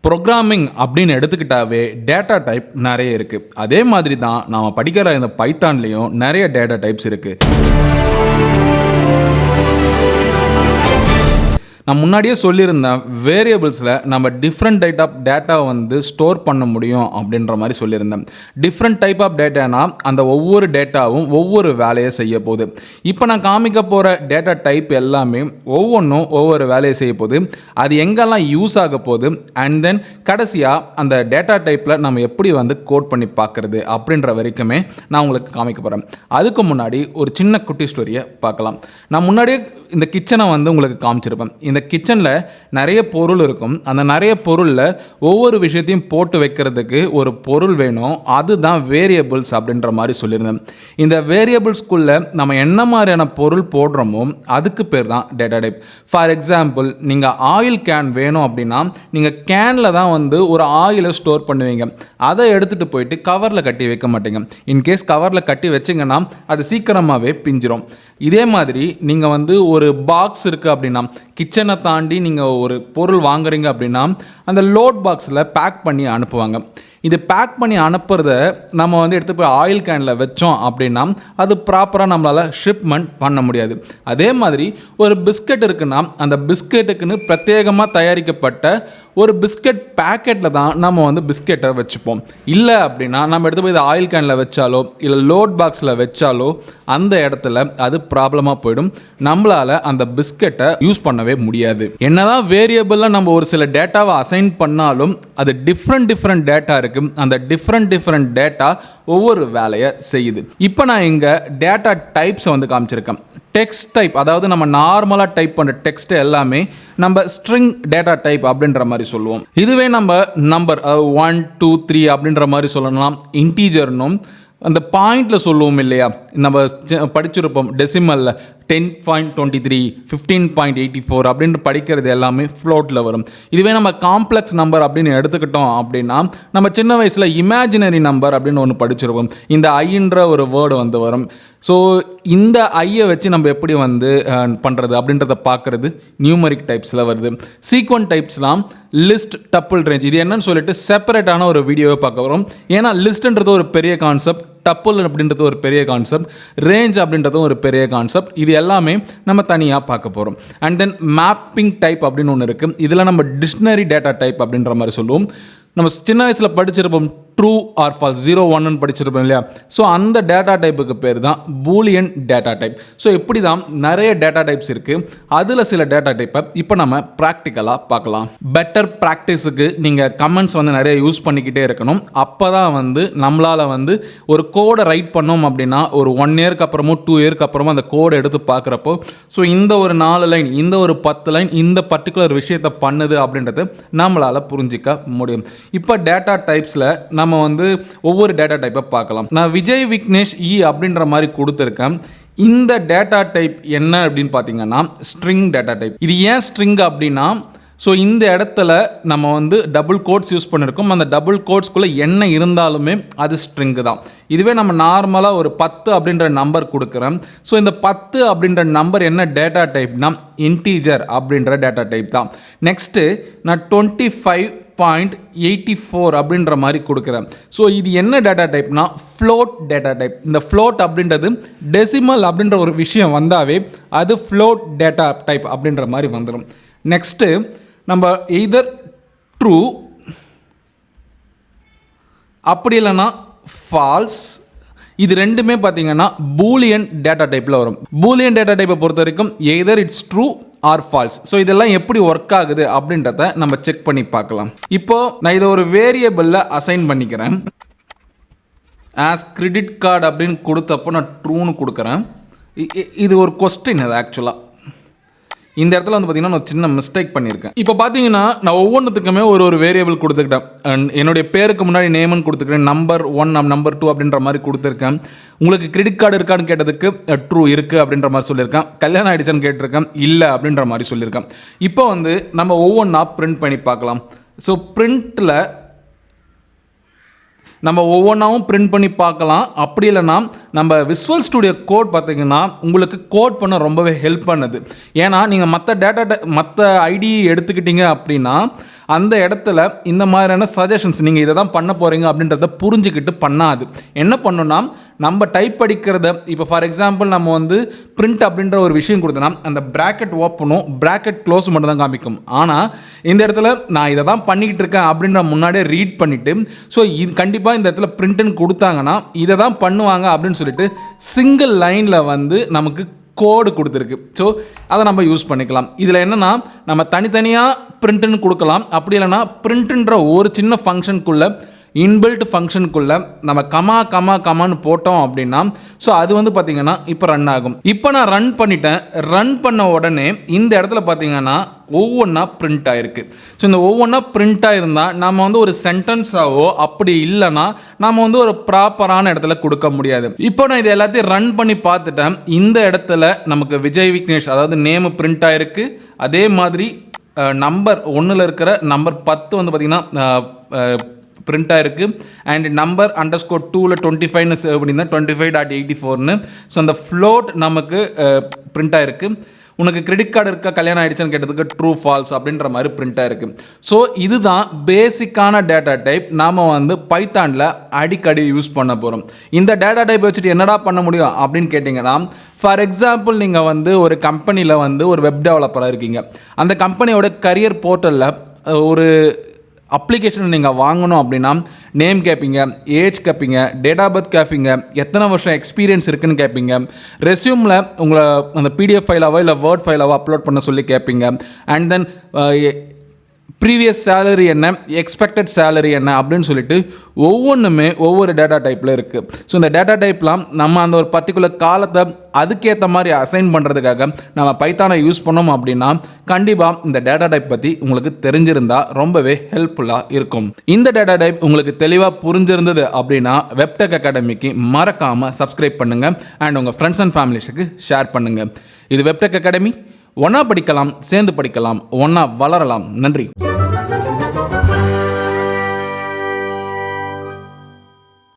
Programming அப்படின்னு எடுத்துக்கிட்டாவே data type நிறைய இருக்குது. அதே மாதிரி தான் நாம் படிக்கிற இந்த பைத்தான்லேயும் நிறைய டேட்டா டைப்ஸ் இருக்குது. நான் முன்னாடியே சொல்லியிருந்தேன், வேரியபிள்ஸில் நம்ம டிஃப்ரெண்ட் டைப் ஆஃப் டேட்டாவை வந்து ஸ்டோர் பண்ண முடியும் அப்படின்ற மாதிரி சொல்லியிருந்தேன். டிஃப்ரெண்ட் டைப் ஆஃப் டேட்டானா அந்த ஒவ்வொரு டேட்டாவும் ஒவ்வொரு வேலையை செய்ய போகுது. இப்போ நான் காமிக்க போகிற டேட்டா டைப் எல்லாமே ஒவ்வொன்றும் ஒவ்வொரு வேலையை செய்ய போகுது. அது எங்கெல்லாம் யூஸ் ஆக போகுது அண்ட் தென் கடைசியாக அந்த டேட்டா டைப்பில் நம்ம எப்படி வந்து கோட் பண்ணி பார்க்குறது அப்படின்ற வரைக்குமே நான் உங்களுக்கு காமிக்க போகிறேன். அதுக்கு முன்னாடி ஒரு சின்ன குட்டி ஸ்டோரியை பார்க்கலாம். நான் முன்னாடியே இந்த கிச்சனை வந்து உங்களுக்கு காமிச்சிருப்பேன். இந்த கிச்சனில் நிறைய பொருள் இருக்கும். அந்த நிறைய பொருளில் ஒவ்வொரு விஷயத்தையும் போட்டு வைக்கிறதுக்கு ஒரு பொருள் வேணும். அதுதான் வேரியபிள்ஸ் அப்படின்ற மாதிரி சொல்லியிருந்தேன். இந்த வேரியபிள்ஸ்குள்ளே நம்ம என்ன மாதிரியான பொருள் போடுறோமோ அதுக்கு பேர் தான் டேட்டா டைப். ஃபார் எக்ஸாம்பிள், நீங்கள் ஆயில் கேன் வேணும் அப்படின்னா நீங்கள் கேனில் தான் வந்து ஒரு ஆயிலை ஸ்டோர் பண்ணுவீங்க. அதை எடுத்துகிட்டு போயிட்டு கவரில் கட்டி வைக்க மாட்டீங்க. இன்கேஸ் கவரில் கட்டி வச்சிங்கன்னா அது சீக்கிரமாகவே பிஞ்சிரும். இதே மாதிரி நீங்கள் வந்து ஒரு பாக்ஸ் இருக்குது அப்படின்னா, கிச்சனை தாண்டி நீங்கள் ஒரு பொருள் வாங்குறீங்க அப்படின்னா அந்த லோட் பாக்ஸில் பேக் பண்ணி அனுப்புவாங்க. இது பேக் பண்ணி அனுப்புறத நம்ம வந்து எடுத்து போய் ஆயில் கேனில் வச்சோம் அப்படின்னா அது ப்ராப்பராக நம்மளால் ஷிப்மெண்ட் பண்ண முடியாது. அதே மாதிரி ஒரு பிஸ்கட் இருக்குன்னா அந்த பிஸ்கெட்டுக்குன்னு பிரத்யேகமாக தயாரிக்கப்பட்ட ஒரு பிஸ்கட் பேக்கெட்டில் தான் நம்ம வந்து பிஸ்கெட்டை வச்சுப்போம். இல்லை அப்படின்னா நம்ம எடுத்து போய் இதை ஆயில் கேனில் வச்சாலோ இல்லை லோட் பாக்ஸில் வச்சாலோ அந்த இடத்துல அது ப்ராப்ளமாக போயிடும். நம்மளால் அந்த பிஸ்கெட்டை யூஸ் பண்ணவே முடியாது. என்னதான் வேரியபிளில் நம்ம ஒரு சில டேட்டாவை அசைன் பண்ணாலும் அது டிஃப்ரெண்ட் டேட்டா இருக்குது. அந்த டிஃப்ரெண்ட் டேட்டா ஒவ்வொரு வேலையை செய்யுது. இப்போ நான் இங்கே டேட்டா டைப்ஸை வந்து காமிச்சிருக்கேன். டெக்ஸ்ட் டைப், அதாவது நம்ம நார்மலாக டைப் பண்ணுற டெக்ஸ்ட் எல்லாமே நம்ம ஸ்ட்ரிங் டேட்டா டைப் அப்படின்ற மாதிரி சொல்லுவோம். இதுவே நம்ம நம்பர் 1 2 3 அப்படின்ற மாதிரி சொல்லலாம். இன்டீஜர்னும் அந்த பாயிண்டில் சொல்லுவோம் இல்லையா, நம்ம படிச்சிருப்போம் டெசிமலில் 10.23 15.84 அப்படின்னு படிக்கிறது எல்லாமே ஃப்ளோட்டில் வரும். இதுவே நம்ம காம்ப்ளெக்ஸ் நம்பர் அப்படின்னு எடுத்துக்கிட்டோம் அப்படின்னா நம்ம சின்ன வயசில் இமேஜினரி நம்பர் அப்படின்னு ஒன்று படிச்சிருப்போம். இந்த ஐன்ற ஒரு வேர்டு வந்து வரும். ஸோ இந்த ஐயை வச்சு நம்ம எப்படி வந்து பண்ணுறது அப்படின்றத பார்க்குறது நியூமரிக் டைப்ஸில் வருது. சீக்வன்ட் டைப்ஸ்லாம் லிஸ்ட், டப்புள், ரேஞ்ச் இது என்னன்னு சொல்லிட்டு செப்பரேட்டான ஒரு வீடியோவை பார்க்க வரும். ஏன்னா லிஸ்ட்ன்றது ஒரு பெரிய கான்செப்ட், டப்புள் அப்படின்றது ஒரு பெரிய கான்செப்ட், ரேஞ்ச் அப்படின்றதும் ஒரு பெரிய கான்செப்ட். இது எல்லாமே நம்ம தனியாக பார்க்க போகிறோம். அண்ட் தென் மேப்பிங் டைப் அப்படின்னு ஒன்று இருக்குது. இதில் நம்ம டிக்ஷனரி டேட்டா டைப் அப்படின்ற மாதிரி சொல்லுவோம். நம்ம சின்ன வயசில் படிச்சிருப்போம் ட்ரூ ஆர் ஃபால்ஸ் 0 1 படிச்சிருப்போம் இல்லையா. ஸோ அந்த டேட்டா டைப்புக்கு பேர் தான் பூலியன் டேட்டா டைப். ஸோ இப்படி தான் நிறைய டேட்டா டைப்ஸ் இருக்குது. அதில் சில டேட்டா டைப்பை இப்போ நம்ம ப்ராக்டிக்கலாக பார்க்கலாம். பெட்டர் ப்ராக்டிஸுக்கு நீங்கள் கமெண்ட்ஸ் வந்து நிறைய யூஸ் பண்ணிக்கிட்டே இருக்கணும். அப்போ தான் வந்து நம்மளால் வந்து ஒரு கோடை ரைட் பண்ணோம் அப்படின்னா ஒரு 1 இயருக்கு அப்புறமோ 2 இயருக்கு அப்புறமோ அந்த கோடை எடுத்து பார்க்குறப்போ ஸோ இந்த ஒரு 4 லைன், இந்த ஒரு 10 லைன் இந்த பர்டிகுலர் விஷயத்தை பண்ணுது அப்படின்றது நம்மளால் புரிஞ்சிக்க முடியும். இப்போ டேட்டா டைப்ஸில் நம்ம வந்து ஒவ்வொரு டேட்டா டைப்பை பார்க்கலாம். நான் விஜய் விக்னேஷ் அப்படின்ற மாதிரி கொடுத்துருக்கேன். இந்த டேட்டா டைப் என்ன அப்படின்னு பார்த்தீங்கன்னா ஸ்ட்ரிங் டேட்டா டைப். இது ஏன் ஸ்ட்ரிங் அப்படின்னா, ஸோ இந்த இடத்துல நம்ம வந்து டபுள் கோட்ஸ் யூஸ் பண்ணியிருக்கோம். அந்த டபுள் கோட்ஸ்குள்ளே என்ன இருந்தாலுமே அது ஸ்ட்ரிங்கு தான். இதுவே நம்ம நார்மலாக ஒரு 10 அப்படின்ற நம்பர் கொடுக்குறேன். ஸோ இந்த 10 அப்படின்ற நம்பர் என்ன டேட்டா டைப்னா இன்டீஜர் அப்படின்ற டேட்டா டைப் தான். நெக்ஸ்ட்டு நான் 25.84 அப்படின்ற மாதிரி கொடுக்குறேன். ஸோ இது என்ன டேட்டா டைப்னா ஃப்ளோட் டேட்டா டைப். இந்த ஃப்ளோட் அப்படின்றது டெசிமல் அப்படின்ற ஒரு விஷயம் வந்தாவே அது ஃப்ளோட் டேட்டா டைப் அப்படின்ற மாதிரி வந்துடும். நெக்ஸ்ட்டு நம்ம எய்தர் ட்ரூ அப்படி இல்லைன்னா ஃபால்ஸ், இது ரெண்டுமே பார்த்தீங்கன்னா பூலியன் டேட்டா டைப்பில் வரும். பூலியன் டேட்டா டைப்பை பொறுத்த வரைக்கும் either it's true or false. So இதெல்லாம் எப்படி ஒர்க் ஆகுது அப்படின்றத நம்ம செக் பண்ணி பார்க்கலாம். இப்போது நான் இதை ஒரு வேரியபிளில் அசைன் பண்ணிக்கிறேன். ஆஸ் கிரெடிட் கார்டு அப்படின்னு கொடுத்தப்போ நான் ட்ரூன்னு கொடுக்குறேன். இது ஒரு கொஸ்டின். அது ஆக்சுவலாக இந்த இடத்துல வந்து பார்த்தீங்கன்னா நான் சின்ன மிஸ்டேக் பண்ணியிருக்கேன். இப்போ பார்த்தீங்கன்னா நான் ஒவ்வொன்றுத்துக்குமே ஒரு வேரியபிள் கொடுத்துக்கிட்டேன். என்னுடைய பேருக்கு முன்னாடி நேம்னு கொடுத்துருக்கேன். நம்பர் 1 நம்பர் 2 அப்படின்ற மாதிரி கொடுத்துருக்கேன். உங்களுக்கு கிரெடிட் கார்டு இருக்கான்னு கேட்டதுக்கு ட்ரூ இருக்குது அப்படின்ற மாதிரி சொல்லியிருக்கேன். கல்யாணம் ஆகிடுச்சான்னு கேட்டிருக்கேன், இல்லை அப்படின்ற மாதிரி சொல்லியிருக்கேன். இப்போ வந்து நம்ம ஒவ்வொன்றா பிரிண்ட் பண்ணி பார்க்கலாம். ஸோ பிரிண்ட்டில் நம்ம ஒவ்வொன்றாவும் பிரிண்ட் பண்ணி பார்க்கலாம். அப்படி இல்லைனா நம்ம விசுவல் ஸ்டுடியோ கோட் பார்த்திங்கன்னா உங்களுக்கு கோட் பண்ண ரொம்பவே ஹெல்ப் பண்ணுது. ஏன்னா நீங்கள் மற்ற ஐடி எடுத்துக்கிட்டீங்க அப்படின்னா அந்த இடத்துல இந்த மாதிரியான சஜஷன்ஸ் நீங்கள் இதை தான் பண்ண போகிறீங்க அப்படின்றத புரிஞ்சுக்கிட்டு பண்ணாது. என்ன பண்ணுன்னா, நம்ம டைப் படிக்கிறத இப்போ ஃபார் எக்ஸாம்பிள் நம்ம வந்து பிரிண்ட் அப்படின்ற ஒரு விஷயம் கொடுத்தோன்னா அந்த ப்ராக்கெட் ஓப்பனும் ப்ராக்கெட் க்ளோஸ் மட்டும் தான் காமிக்கும். ஆனால் இந்த இடத்துல நான் இதை தான் பண்ணிக்கிட்டு இருக்கேன் அப்படின்ற முன்னாடியே ரீட் பண்ணிவிட்டு ஸோ இது கண்டிப்பாக இந்த இடத்துல பிரிண்ட்டுன்னு கொடுத்தாங்கன்னா இதை தான் பண்ணுவாங்க அப்படின்னு சொல்லிட்டு சிங்கிள் லைனில் வந்து நமக்கு கோடு கொடுத்துருக்கு. ஸோ அதை நம்ம யூஸ் பண்ணிக்கலாம். இதில் என்னென்னா நம்ம தனித்தனியாக பிரிண்ட்டுன்னு கொடுக்கலாம். அப்படி இல்லைன்னா பிரிண்ட்டுன்ற ஒரு சின்ன ஃபங்க்ஷனுக்குள்ளே இன்பில்ட் ஃபங்க்ஷனுக்குள்ளே நம்ம கமான்னு போட்டோம் அப்படின்னா ஸோ அது வந்து பார்த்திங்கன்னா இப்போ ரன் ஆகும். இப்போ நான் ரன் பண்ணிட்டேன். ரன் பண்ண உடனே இந்த இடத்துல பார்த்திங்கன்னா ஒவ்வொன்றா பிரிண்ட் ஆகிருக்கு. ஸோ இந்த ஒவ்வொன்றா பிரிண்ட் ஆகிருந்தால் நம்ம வந்து ஒரு சென்டென்ஸாவோ அப்படி இல்லைன்னா நம்ம வந்து ஒரு ப்ராப்பரான இடத்துல கொடுக்க முடியாது. இப்போ நான் இது எல்லாத்தையும் ரன் பண்ணி பார்த்துட்டேன். இந்த இடத்துல நமக்கு விஜய் விக்னேஷ் அதாவது நேமு பிரிண்ட் ஆகிருக்கு. அதே மாதிரி நம்பர் 1ல் இருக்கிற நம்பர் 10 வந்து பார்த்திங்கன்னா பிரிண்ட் ஆகிருக்கு. அண்ட் நம்பர் _2ல் 25ன்னு சேவ் பண்ணியிருந்தேன் 25.84ன்னு. ஸோ அந்த ஃப்ளோட் நமக்கு பிரிண்ட் ஆகிருக்கு. உனக்கு கிரெடிட் கார்டு இருக்கா கல்யாணம் ஆகிடுச்சுன்னு கேட்டதுக்கு ட்ரூ ஃபால்ஸ் அப்படின்ற மாதிரி பிரிண்ட் ஆகிருக்கு. ஸோ இதுதான் பேசிக்கான டேட்டா டைப் நாம் வந்து பைத்தானில் அடிக்கடி யூஸ் பண்ண போகிறோம். இந்த டேட்டா டைப் வச்சுட்டு என்னடா பண்ண முடியும் அப்படின்னு கேட்டிங்கன்னா, ஃபார் எக்ஸாம்பிள் நீங்கள் வந்து ஒரு கம்பெனியில் வந்து ஒரு வெப் டெவலப்பராக இருக்கீங்க. அந்த கம்பெனியோட கரியர் போர்ட்டலில் ஒரு அப்ளிகேஷன் நீங்கள் வாங்கணும் அப்படின்னா நேம் கேட்பீங்க, ஏஜ் கேட்பீங்க, டேட் ஆஃப் பர்த் கேட்பீங்க, எத்தனை வருஷம் எக்ஸ்பீரியன்ஸ் இருக்குன்னு கேட்பீங்க, ரெஸ்யூமில் உங்களை அந்த பிடிஎஃப் ஃபைலாவோ இல்லை வேர்ட் ஃபைலாவோ அப்லோட் பண்ண சொல்லி கேட்பீங்க. அண்ட் தென் ப்ரீவியஸ் சேலரி என்ன, எக்ஸ்பெக்டட் சேலரி என்ன அப்படின்னு சொல்லிட்டு ஒவ்வொன்றுமே ஒவ்வொரு டேட்டா டைப்பில் இருக்குது. ஸோ இந்த டேட்டா டைப்லாம் நம்ம அந்த ஒரு பர்டிகுலர் காலத்தை அதுக்கேற்ற மாதிரி அசைன் பண்ணுறதுக்காக நம்ம பைத்தானை யூஸ் பண்ணோம் அப்படின்னா கண்டிப்பாக இந்த டேட்டா டைப் பற்றி உங்களுக்கு தெரிஞ்சிருந்தால் ரொம்பவே ஹெல்ப்ஃபுல்லாக இருக்கும். இந்த டேட்டா டைப் உங்களுக்கு தெளிவாக புரிஞ்சிருந்தது அப்படின்னா வெப்டெக் அகாடமிக்கு மறக்காமல் சப்ஸ்கிரைப் பண்ணுங்கள் அண்ட் உங்கள் ஃப்ரெண்ட்ஸ் அண்ட் ஃபேமிலிஸுக்கு ஷேர் பண்ணுங்கள். இது வெப்டெக் அகாடமி. ஒன்றா படிக்கலாம், சேர்ந்து படிக்கலாம், ஒன்றா வளரலாம். நன்றி.